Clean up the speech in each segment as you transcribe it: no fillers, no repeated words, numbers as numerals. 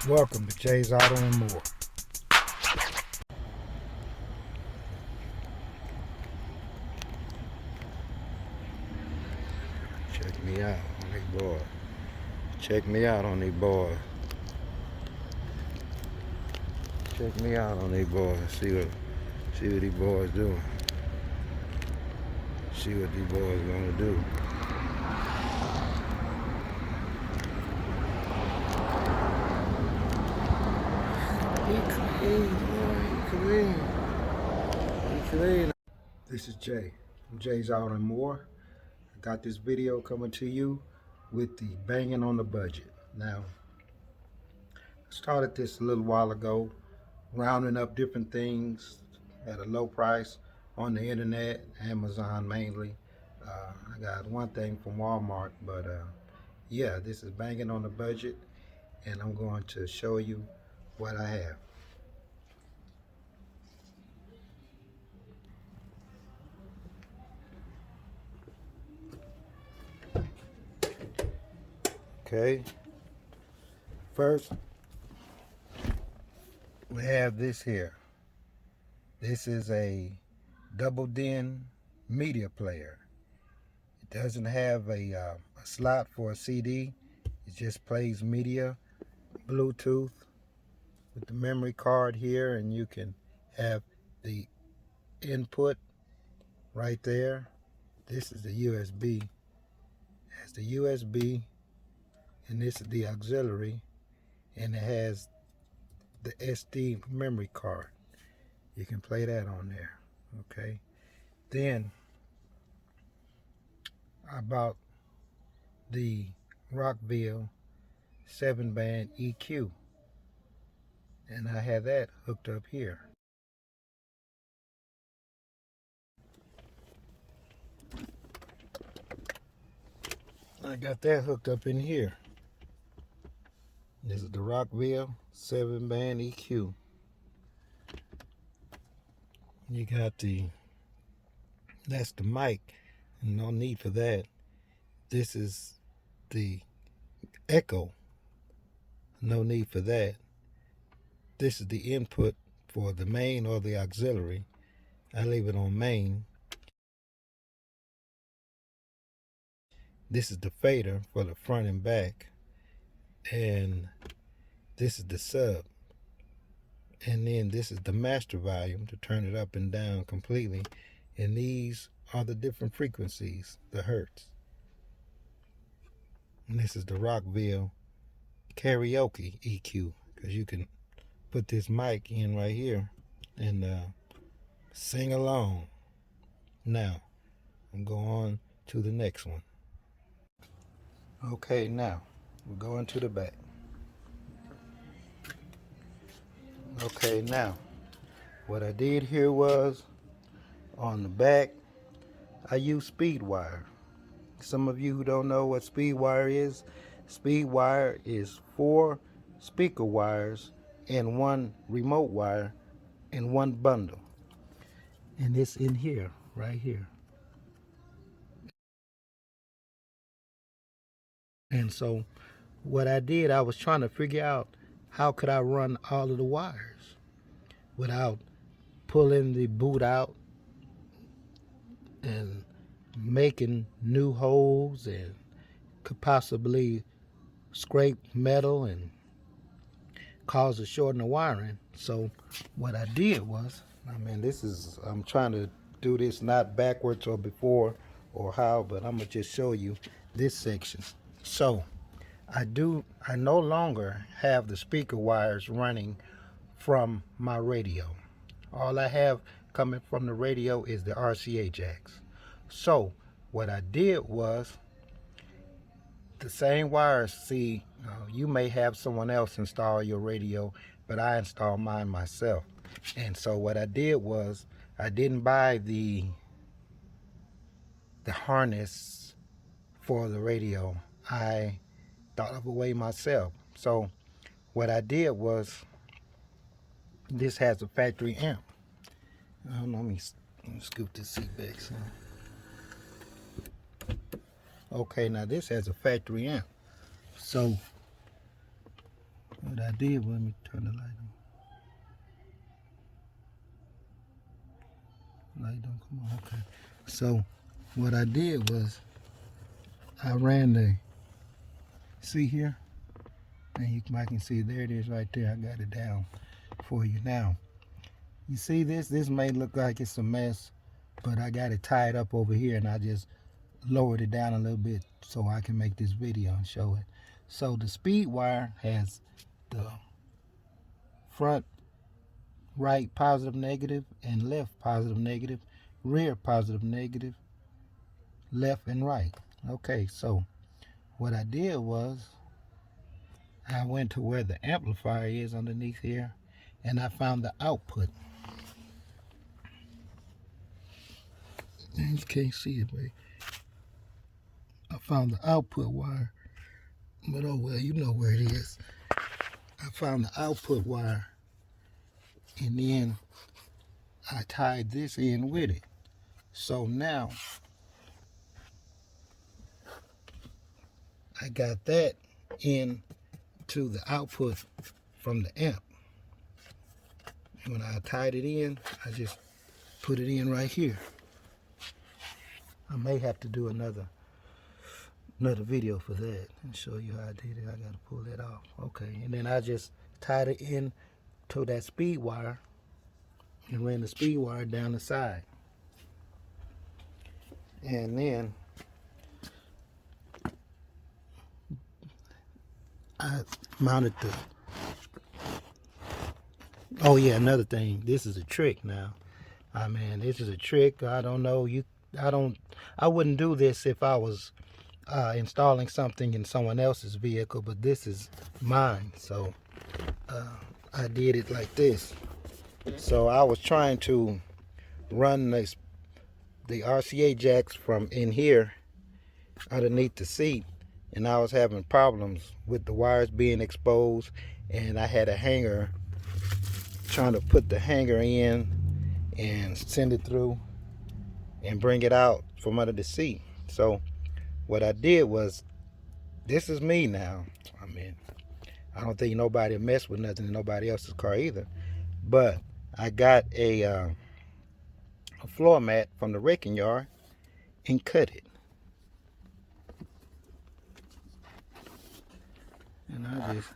Welcome to Jay's Auto and More. Check me out on these boys. Check me out on these boys. Check me out on these boys. See what these boys doing. See what these boys gonna do. He clean. This is Jay from Jay's Auto and More. I got this video coming to you with the banging on the budget. Now, I started this a little while ago, rounding up different things at a low price on the internet, Amazon mainly. I got one thing from Walmart, but yeah, this is banging on the budget, and I'm going to show you what I have. Okay, first we have this here. This is a double din media player. It doesn't have a slot for a CD. It just plays media, Bluetooth with the memory card here, and you can have the input right there. This is the USB. It has the USB, and this is the auxiliary, and it has the SD memory card. You can play that on there. Okay. Then I bought the Rockville 7-band EQ, and I have that hooked up here. I got that hooked up in here. This is the Rockville 7-band EQ. You got that's the mic, and no need for that. This is the echo, no need for that. This is the input for the main or the auxiliary. I leave it on main. This is the fader for the front and back, and this is the sub, and then this is the master volume to turn it up and down completely, and these are the different frequencies, the hertz. And this is the Rockville karaoke EQ, because you can put this mic in right here and sing along. Now I'm going on to the next one. Okay, now we're going to the back. Okay, now what I did here was, on the back I use speed wire. Some of you who don't know what speed wire is is 4 speaker wires and 1 remote wire in one bundle, and it's in here, right here. And so what I did, I was trying to figure out how could I run all of the wires without pulling the boot out and making new holes, and could possibly scrape metal and cause a short in the wiring. So what I did was, I'm trying to do this not backwards or before or how, but I'm gonna just show you this section. So I no longer have the speaker wires running from my radio. All I have coming from the radio is the RCA jacks. So what I did was, the same wires, you may have someone else install your radio, but I installed mine myself. And so what I did was, I didn't buy the harness for the radio. I thought of a way myself. So what I did was, this has a factory amp. Let me scoop this seat back some. Okay, now this has a factory amp. So what I did, let me turn the light on. Light don't come on, okay. So what I did was I ran the, see here? And you can see, there it is right there. I got it down for you now. You see this? This may look like it's a mess, but I got it tied up over here and I just lowered it down a little bit so I can make this video and show it. So the speed wire has the front right positive negative and left positive negative, rear positive negative, left and right. Okay, so what I did was I went to where the amplifier is underneath here and I found the output. You can't see it, but I found the output wire. But oh well, you know where it is. I found the output wire and then I tied this in with it. So now I got that in to the output from the amp. And when I tied it in, I just put it in right here. I may have to do another video for that and show you how I did it. I got to pull that off. Okay, and then I just tied it in to that speed wire and ran the speed wire down the side. And then I mounted the, oh yeah, another thing, this is a trick now. I mean, this is a trick. I don't know, I wouldn't do this if I was installing something in someone else's vehicle, but this is mine, so I did it like this. So I was trying to run the RCA jacks from in here underneath the seat, and I was having problems with the wires being exposed, and I had a hanger, trying to put the hanger in and send it through and bring it out from under the seat. So what I did was, this is me now. I mean, I don't think nobody messed with nothing in nobody else's car either, but I got a floor mat from the wrecking yard and cut it. And I just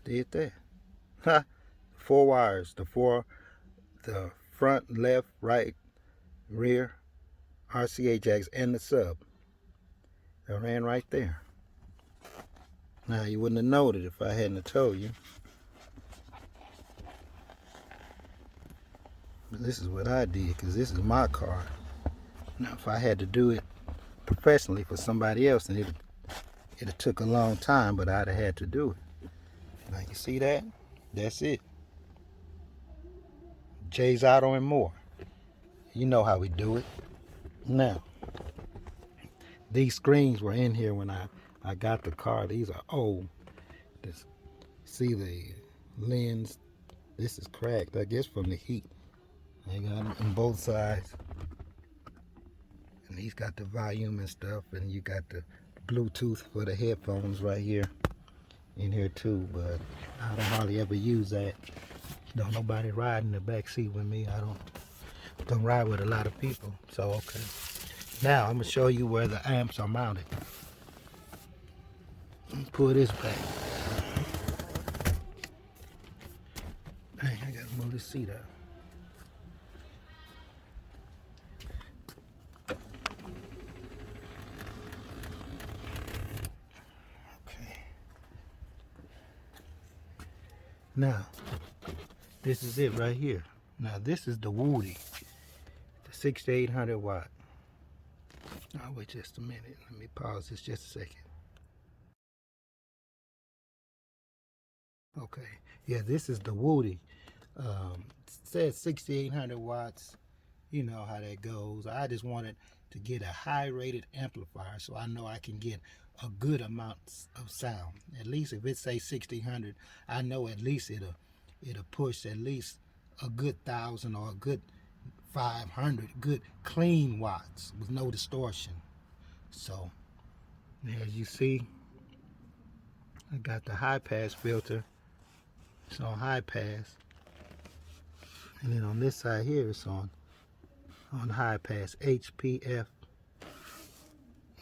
did that. 4 wires, the front, left, right, rear, RCA jacks, and the sub. They ran right there. Now you wouldn't have known it if I hadn't have told you. But this is what I did, because this is my car. Now if I had to do it professionally for somebody else, then it'd have took a long time, but I'd have had to do it. Now you see that? That's it. Jay's Auto and more. You know how we do it. Now, these screens were in here when I got the car. These are old. See the lens? This is cracked, I guess from the heat. I got them on both sides. And he's got the volume and stuff, and you got the Bluetooth for the headphones right here in here too, but I don't hardly ever use that. Don't nobody ride in the back seat with me. I don't ride with a lot of people. So okay, now I'm gonna show you where the amps are mounted. Pull this back. Dang, I gotta move this seat up. Now, this is it right here. Now, this is the Woody, the 6800 watt. I'll wait just a minute. Let me pause this just a second. Okay, yeah, this is the Woody. It says 6800 watts. You know how that goes. I just wanted to get a high rated amplifier so I know I can get a good amount of sound. At least if it says 1600, I know at least it'll push at least a good 1,000 or a good 500 good clean watts with no distortion. So as you see, I got the high pass filter. It's on high pass. And then on this side here it's on high pass, HPF.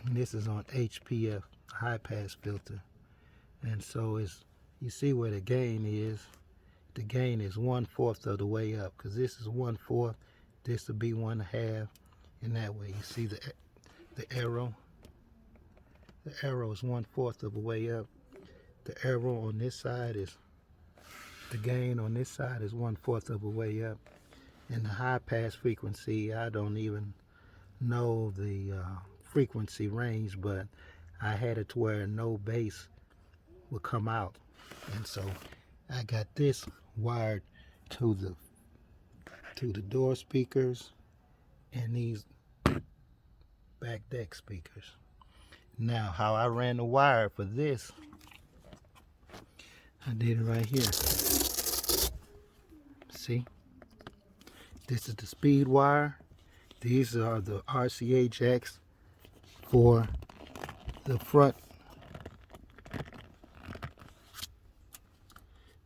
And this is on HPF, high pass filter. And so it's, you see where the gain is. The gain is 1/4 of the way up, because this is 1/4, this will be 1/2, and that way you see the arrow. The arrow is 1/4 of the way up. The arrow on this side is, the gain on this side is 1/4 of the way up. And the high pass frequency, I don't even know the frequency range, but I had it to where no bass would come out. And so I got this wired to the door speakers and these back deck speakers. Now, how I ran the wire for this, I did it right here. See? This is the speed wire. These are the RCA jacks for the front.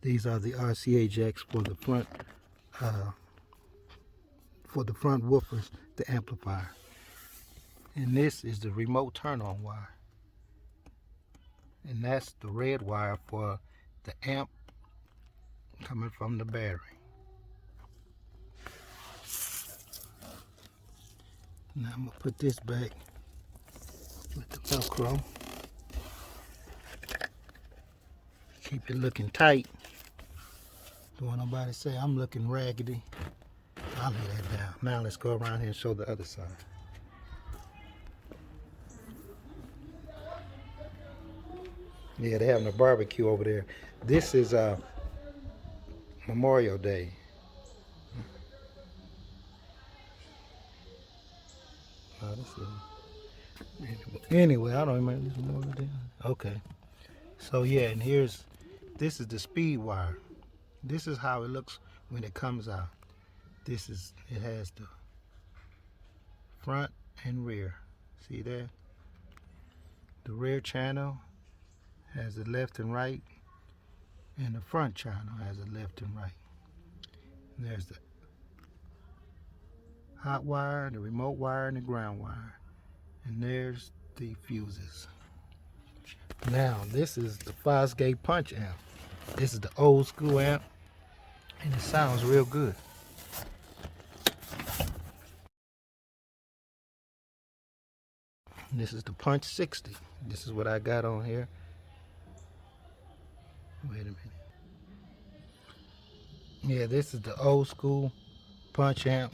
These are the RCA jacks for the front woofers, the amplifier. And this is the remote turn-on wire. And that's the red wire for the amp coming from the battery. Now I'm gonna put this back with the Velcro. Keep it looking tight. Don't want nobody to say I'm looking raggedy. I'll lay that down. Now let's go around here and show the other side. Yeah, they're having a barbecue over there. This is Memorial Day. Oh, this is, anyway, I don't remember this Memorial Day. Okay. So yeah, and this is the speed wire. This is how it looks when it comes out. It has the front and rear. See that? The rear channel has the left and right, and the front channel has the left and right. And there's the hot wire, the remote wire, and the ground wire. And there's the fuses. Now, this is the Fosgate punch amp. This is the old school amp, and it sounds real good. This is the Punch 60. This is what I got on here. Wait a minute. Yeah, this is the old school punch amp.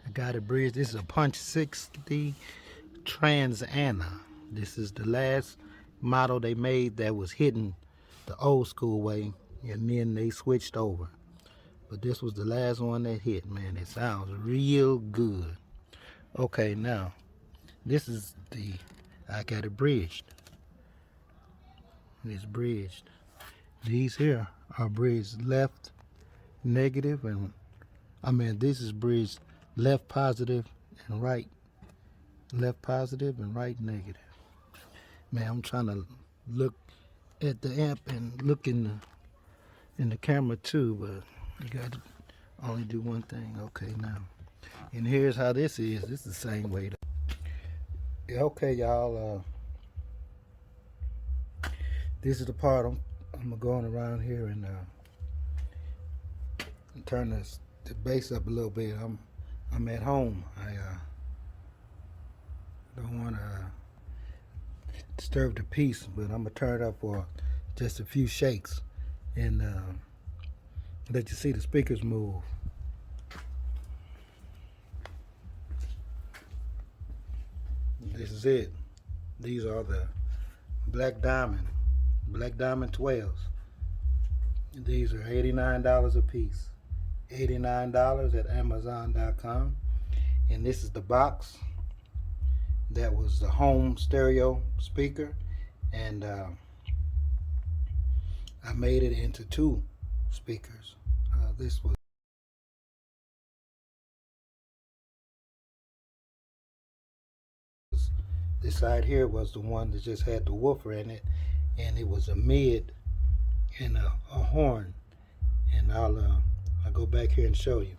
I got it bridged. This is a Punch 60 Trans-Ana. This is the last model they made that was hitting the old school way, and then they switched over. But this was the last one that hit, man. It sounds real good. Okay, now, this is I got it bridged. It's bridged. These here are bridged left negative, and this is bridged left positive and right. Left positive and right negative. Man, I'm trying to look at the amp and look in the camera too, but you got to only do one thing. Okay, now, and here's how this is. This is the same way. Okay, y'all. This is the part I'm going around here and turn the bass up a little bit. I'm at home. I don't want to disturb the peace, but I'm gonna turn it up for just a few shakes and let you see the speakers move. This is it. These are the Black Diamond 12s. These are $89 a piece. $89 at Amazon.com. And this is the box. That was the home stereo speaker, and I made it into 2 speakers. This side here was the one that just had the woofer in it, and it was a mid and a horn. And I'll go back here and show you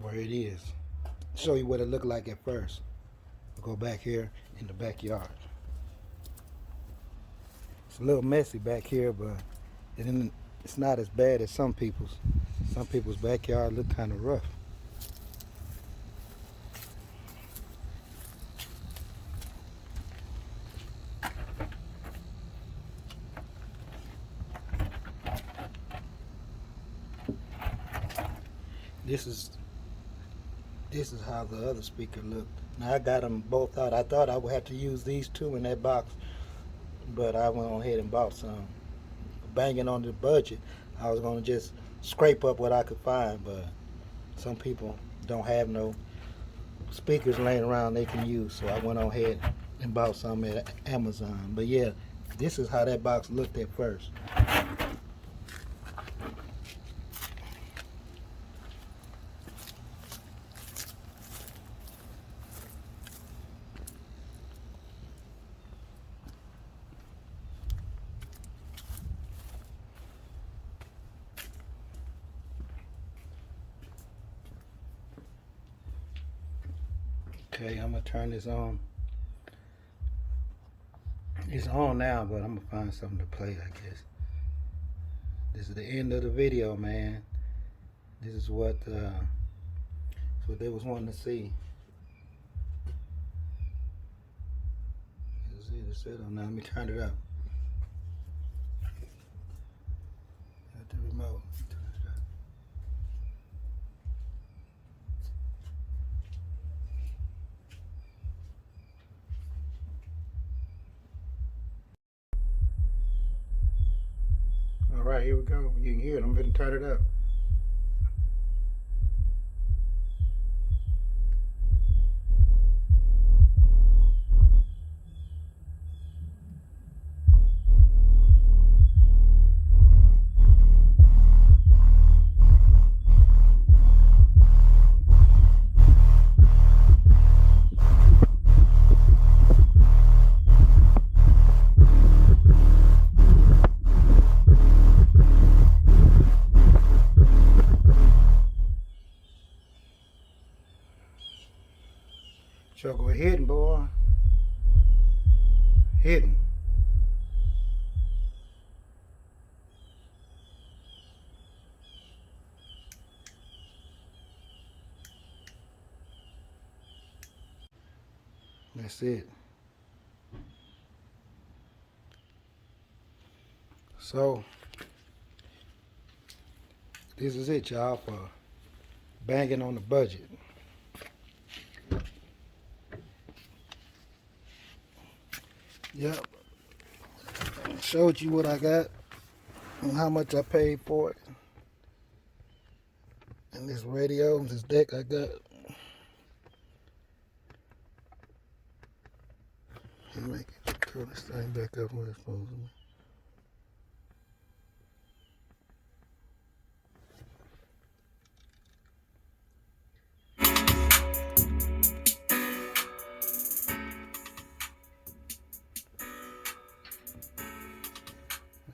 where it is. Show you what it looked like at first. I'll go back here in the backyard. It's a little messy back here, but it's not as bad as some people's. Some people's backyard look kind of rough. This is how the other speaker looked. Now I got them both out. I thought I would have to use these two in that box, but I went on ahead and bought some. Banging on the budget, I was gonna just scrape up what I could find, but some people don't have no speakers laying around they can use, so I went on ahead and bought some at Amazon. But yeah, this is how that box looked at first. Okay, I'm gonna turn this on. It's on now, but I'm gonna find something to play, I guess. This is the end of the video, man. This is what they was wanting to see. This is it. It's set on now. Let me turn it up. Got the remote. Turn it up. All right, here we go. You can hear it. I'm going to turn it up. So go hitting, boy. Hitting. That's it. So this is it, y'all, for banging on the budget. Yep. Showed you what I got and how much I paid for it. And this radio, this deck I got. Let me turn this thing back up where it's supposed to be.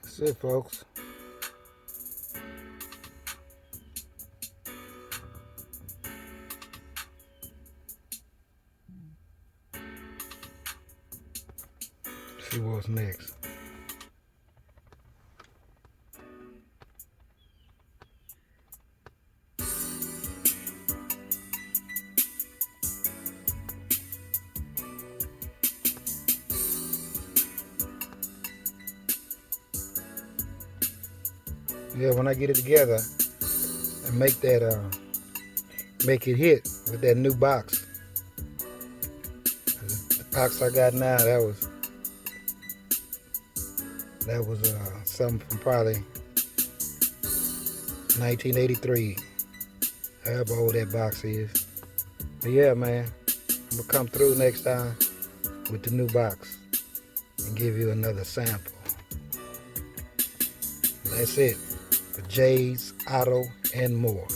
That's it, folks. See what's next. Yeah, when I get it together and make that make it hit with that new box. The box I got now, that was something from probably 1983. However old that box is. But yeah, man, I'm gonna come through next time with the new box and give you another sample. That's it for Jay's Auto and More.